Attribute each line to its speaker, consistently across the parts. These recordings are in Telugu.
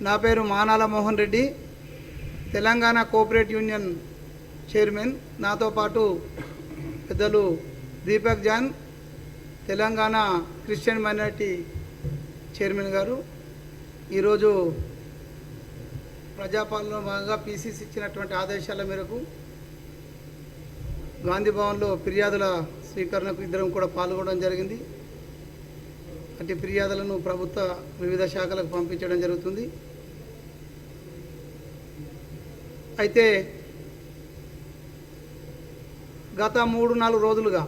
Speaker 1: నా పేరు Manala Mohan Reddy, Telangana cooperative union chairman. నాతో పాటు పెద్దలు Deepak John, Telangana Christian minority chairman గారు. ఈరోజు ప్రజాపాలన భాగంగా పీసీసీ ఇచ్చినటువంటి ఆదేశాల మేరకు గాంధీ భవన్లో ఫిర్యాదుల స్వీకరణకు ఇద్దరం కూడా పాల్గొనడం జరిగింది. అట్టి ఫిర్యాదులను ప్రభుత్వ వివిధ శాఖలకు పంపించడం జరుగుతుంది. అయితే గత 3-4 రోజులుగా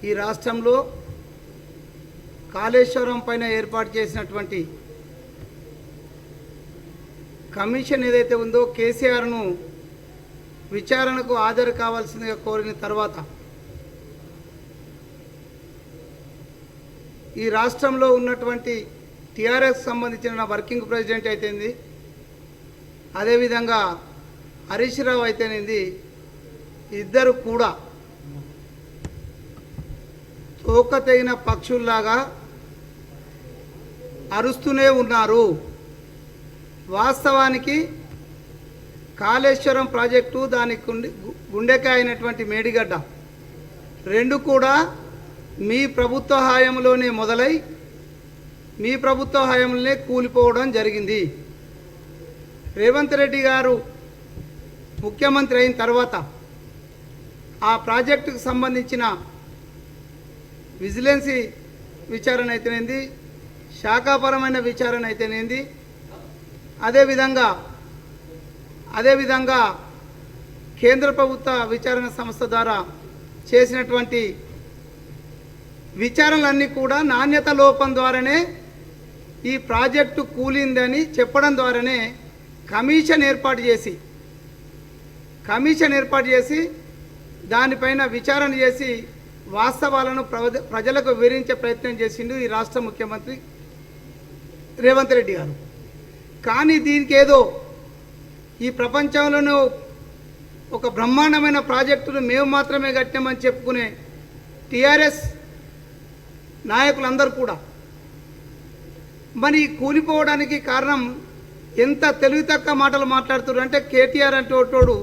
Speaker 1: ఈ రాష్ట్రంలో కాళేశ్వరం పైన ఏర్పాటు చేసినటువంటి కమిషన్ ఏదైతే ఉందో కేసీఆర్ను విచారణకు హాజరు కావాల్సిందిగా కోరిన తర్వాత ఈ రాష్ట్రంలో ఉన్నటువంటి టీఆర్ఎస్ సంబంధించిన వర్కింగ్ ప్రెసిడెంట్ అయితేంది, అదేవిధంగా హరీష్ రావు అయితేనేది, ఇద్దరు కూడా తోక తెగిన పక్షుల్లాగా అరుస్తూనే ఉన్నారు. వాస్తవానికి కాళేశ్వరం ప్రాజెక్టు, దానికి గుండెకాయ అయినటువంటి మేడిగడ్డ రెండు కూడా మీ ప్రభుత్వ హయాంలోనే మొదలై మీ ప్రభుత్వ హయాంలోనే కూలిపోవడం జరిగింది. రేవంత్ రెడ్డి గారు ముఖ్యమంత్రి అయిన తర్వాత ఆ ప్రాజెక్టుకు సంబంధించిన విజిలెన్సీ విచారణ అయితేనేది, శాఖాపరమైన విచారణ అయితేనేది, అదేవిధంగా కేంద్ర ప్రభుత్వ విచారణ సంస్థ ద్వారా చేసినటువంటి విచారణలన్నీ కూడా నాణ్యత లోపం ద్వారానే ఈ ప్రాజెక్టు కూలిందని చెప్పడం ద్వారానే కమిషన్ ఏర్పాటు చేసి దానిపైన విచారణ చేసి వాస్తవాలను ప్రజలకు వివరించే ప్రయత్నం చేసిండు ఈ రాష్ట్ర ముఖ్యమంత్రి రేవంత్ రెడ్డి గారు. కానీ దీనికి ఏదో ఈ ప్రపంచంలోనూ ఒక బ్రహ్మాండమైన ప్రాజెక్టును మేము మాత్రమే కట్టామని చెప్పుకునే టీఆర్ఎస్ నాయకులందరూ కూడా మరి కూలిపోవడానికి కారణం ఎంత తెలివి తక్కువ మాటలు మాట్లాడుతున్నారు అంటే, కేటీఆర్ అంటే ఒకటోడు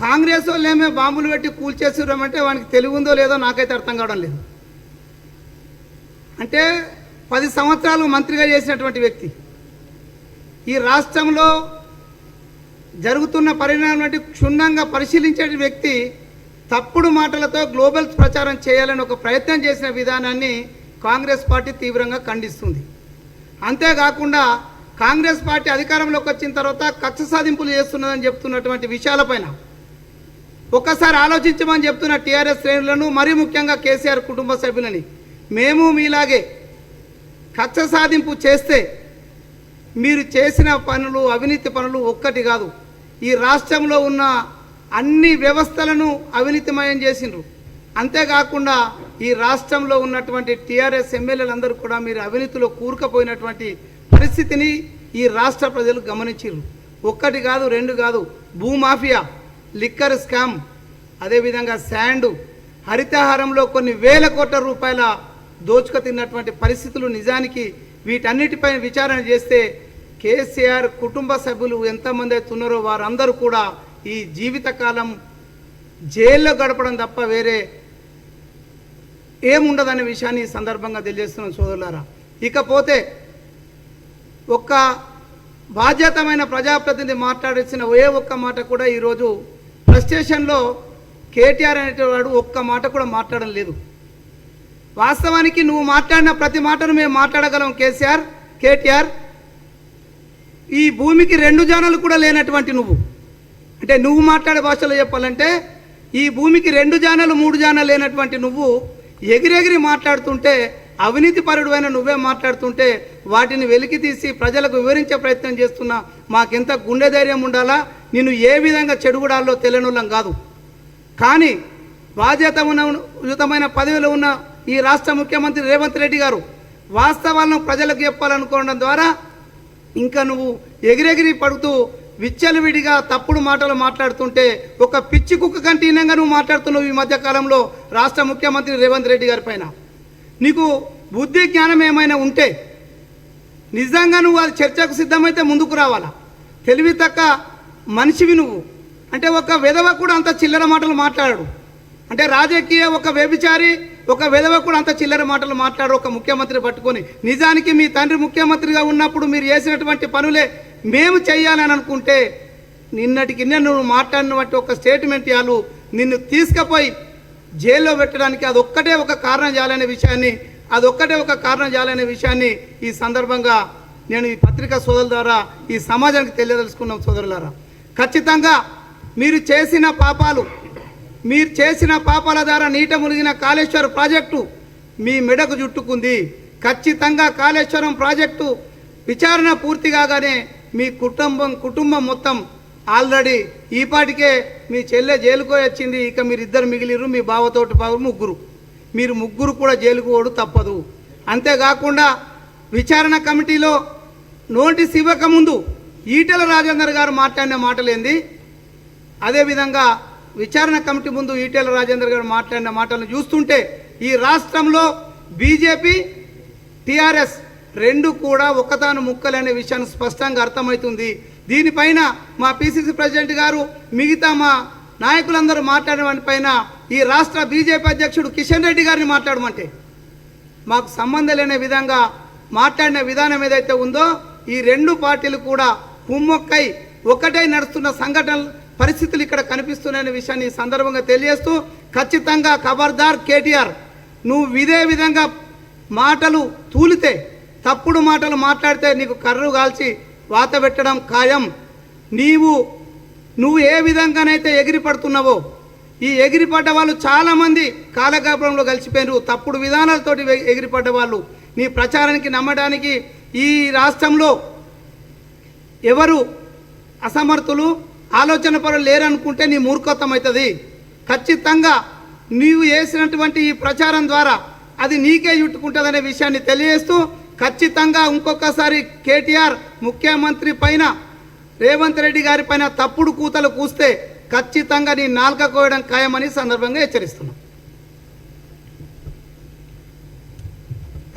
Speaker 1: కాంగ్రెస్ వాళ్ళు ఏమే బాంబులు పెట్టి కూల్చేస్తున్నామంటే వానికి తెలివి ఉందో లేదో నాకైతే అర్థం కావడం లేదు. అంటే 10 సంవత్సరాలు మంత్రిగా చేసినటువంటి వ్యక్తి, ఈ రాష్ట్రంలో జరుగుతున్న పరిణామాన్ని క్షుణ్ణంగా పరిశీలించే వ్యక్తి తప్పుడు మాటలతో గ్లోబల్ ప్రచారం చేయాలని ఒక ప్రయత్నం చేసిన విధానాన్ని కాంగ్రెస్ పార్టీ తీవ్రంగా ఖండిస్తుంది. అంతేకాకుండా కాంగ్రెస్ పార్టీ అధికారంలోకి వచ్చిన తర్వాత కక్ష సాధింపులు చేస్తున్నదని చెప్తున్నటువంటి విషయాలపైన ఒక్కసారి ఆలోచించమని చెప్తున్న టీఆర్ఎస్ శ్రేణులను, మరీ ముఖ్యంగా కేసీఆర్ కుటుంబ సభ్యులని, మేము మీలాగే కక్ష సాధింపు చేస్తే మీరు చేసిన పనులు, అవినీతి పనులు ఒక్కటి కాదు, ఈ రాష్ట్రంలో ఉన్న అన్ని వ్యవస్థలను అవినీతిమయం చేసిండ్రు. అంతేకాకుండా ఈ రాష్ట్రంలో ఉన్నటువంటి టీఆర్ఎస్ ఎమ్మెల్యేలందరూ కూడా మీరు అవినీతిలో కూరుకుపోయినటువంటి పరిస్థితిని ఈ రాష్ట్ర ప్రజలు గమనించారు. ఒక్కటి కాదు, 2 కాదు, భూమాఫియా, లిక్కర్ స్కామ్, అదేవిధంగా శాండు, హరితహారంలో కొన్ని వేల కోట్ల రూపాయల దోచుక తిన్నటువంటి పరిస్థితులు. నిజానికి వీటన్నిటిపై విచారణ చేస్తే కేసీఆర్ కుటుంబ సభ్యులు ఎంతమంది అయితే ఉన్నారో వారందరూ కూడా ఈ జీవితకాలం జైల్లో గడపడం తప్ప వేరే ఏముండదనే విషయాన్ని ఈ సందర్భంగా తెలియజేస్తున్నాం సోదరులారా. ఇకపోతే ఒక్క బాధ్యతమైన ప్రజాప్రతినిధి మాట్లాడాల్సిన ఒక్క మాట కూడా ఈరోజు ప్రెస్ స్టేషన్లో కేటీఆర్ అనేటవాడు ఒక్క మాట కూడా మాట్లాడడం లేదు. వాస్తవానికి నువ్వు మాట్లాడిన ప్రతి మాటను మేము మాట్లాడగలం. కేటీఆర్ ఈ భూమికి 2 జానాలు కూడా లేనటువంటి నువ్వు, అంటే నువ్వు మాట్లాడే భాషలో చెప్పాలంటే ఈ భూమికి 2 జానాలు 3 జానాలు లేనటువంటి నువ్వు ఎగిరెగిరి మాట్లాడుతుంటే, అవినీతి పరుడువైన నువ్వే మాట్లాడుతుంటే వాటిని వెలికి తీసి ప్రజలకు వివరించే ప్రయత్నం చేస్తున్నా మాకెంత గుండె ధైర్యం ఉండాలా. నిన్ను ఏ విధంగా చెడుగుడాల్లో తెలియనులం కాదు. కానీ బాధ్యతయుతమైన పదవిలో ఉన్న ఈ రాష్ట్ర ముఖ్యమంత్రి రేవంత్ రెడ్డి గారు వాస్తవాలను ప్రజలకు చెప్పాలనుకోవడం ద్వారా ఇంకా నువ్వు ఎగిరెగిరి పడుతూ విచ్చలవిడిగా తప్పుడు మాటలు మాట్లాడుతుంటే ఒక పిచ్చి కుక్క కంటే హీనంగా నువ్వు మాట్లాడుతున్నావు ఈ మధ్యకాలంలో రాష్ట్ర ముఖ్యమంత్రి రేవంత్ రెడ్డి గారి పైన. నీకు బుద్ధి జ్ఞానం ఏమైనా ఉంటే నిజంగా నువ్వు అది చర్చకు సిద్ధమైతే ముందుకు రావాలా. తెలివి తక్క మనిషివి నువ్వు. అంటే ఒక విధవ కూడా అంత చిల్లర మాటలు మాట్లాడు. అంటే రాజకీయ ఒక వ్యభిచారి, ఒక విధవ కూడా అంత చిల్లర మాటలు మాట్లాడు ఒక ముఖ్యమంత్రి పట్టుకొని. నిజానికి మీ తండ్రి ముఖ్యమంత్రిగా ఉన్నప్పుడు మీరు చేసినటువంటి పనులే మేము చెయ్యాలని అనుకుంటే నిన్నటికి నువ్వు మాట్లాడినటువంటి ఒక స్టేట్మెంట్ ఇవ్వాలి, నిన్ను తీసుకుపోయి జైల్లో పెట్టడానికి అదొక్కటే ఒక కారణం చేయాలనే విషయాన్ని ఈ సందర్భంగా నేను ఈ పత్రికా సోదరుల ద్వారా ఈ సమాజానికి తెలియదలుచుకున్నాం. సోదరులారా, ఖచ్చితంగా మీరు చేసిన పాపాల ద్వారా నీట మునిగిన కాళేశ్వర ప్రాజెక్టు మీ మెడకు చుట్టుకుంది. ఖచ్చితంగా కాళేశ్వరం ప్రాజెక్టు విచారణ పూర్తి కాగానే మీ కుటుంబం మొత్తం ఆల్రెడీ ఈపాటికే మీ చెల్లె జైలుకు వచ్చింది. ఇక మీరు ఇద్దరు మిగిలిరు, మీ బావతోటి మీరు ముగ్గురు కూడా జైలుకు పోవడం తప్పదు. అంతేకాకుండా విచారణ కమిటీలో నోటీస్ ఇవ్వకముందు ఈటెల రాజేందర్ గారు మాట్లాడిన మాటలేంది, అదేవిధంగా విచారణ కమిటీ ముందు ఈటెల రాజేందర్ గారు మాట్లాడిన మాటలను చూస్తుంటే ఈ రాష్ట్రంలో బీజేపీ టీఆర్ఎస్ రెండు కూడా ఒకతాను ముక్కలనే విషయాన్ని స్పష్టంగా అర్థమవుతుంది. దీనిపైన మా పిసిసి ప్రెసిడెంట్ గారు మిగతా మా నాయకులందరూ మాట్లాడిన వాటిపైన ఈ రాష్ట్ర బీజేపీ అధ్యక్షుడు కిషన్ రెడ్డి గారిని మాట్లాడమంటే మాకు సంబంధం లేని విధంగా మాట్లాడిన విధానం ఏదైతే ఉందో ఈ రెండు పార్టీలు కూడా కుమ్మొక్కై ఒకటై నడుస్తున్న పరిస్థితులు ఇక్కడ కనిపిస్తున్నాయనే విషయాన్ని ఈ సందర్భంగా తెలియజేస్తూ, ఖచ్చితంగా ఖబర్దార్ కేటీఆర్, నువ్వు ఇదే విధంగా మాటలు తూలితే, తప్పుడు మాటలు మాట్లాడితే నీకు కర్రు కాల్చి వాత పెట్టడం ఖాయం. నువ్వు ఏ విధంగానైతే ఎగిరిపడుతున్నావో ఈ ఎగిరిపడ్డ వాళ్ళు చాలామంది కాలగర్భంలో కలిసిపోయారు. తప్పుడు విధానాలతోటి ఎగిరిపడ్డ వాళ్ళు నీ ప్రచారానికి నమ్మడానికి ఈ రాష్ట్రంలో ఎవరు అసమర్థులు ఆలోచన పరులు లేరనుకుంటే నీ మూర్ఖత్వం అవుతుంది. ఖచ్చితంగా నీవు చేసినటువంటి ఈ ప్రచారం ద్వారా అది నీకే చుట్టుకుంటుందనే విషయాన్ని తెలియజేస్తూ, ఖచ్చితంగా ఇంకొకసారి కేటీఆర్ ముఖ్యమంత్రి పైన రేవంత్ రెడ్డి గారి పైన తప్పుడు కూతలు కూస్తే ఖచ్చితంగా నీ నాలుక కోయడం ఖాయమని సందర్భంగా హెచ్చరిస్తున్నాం.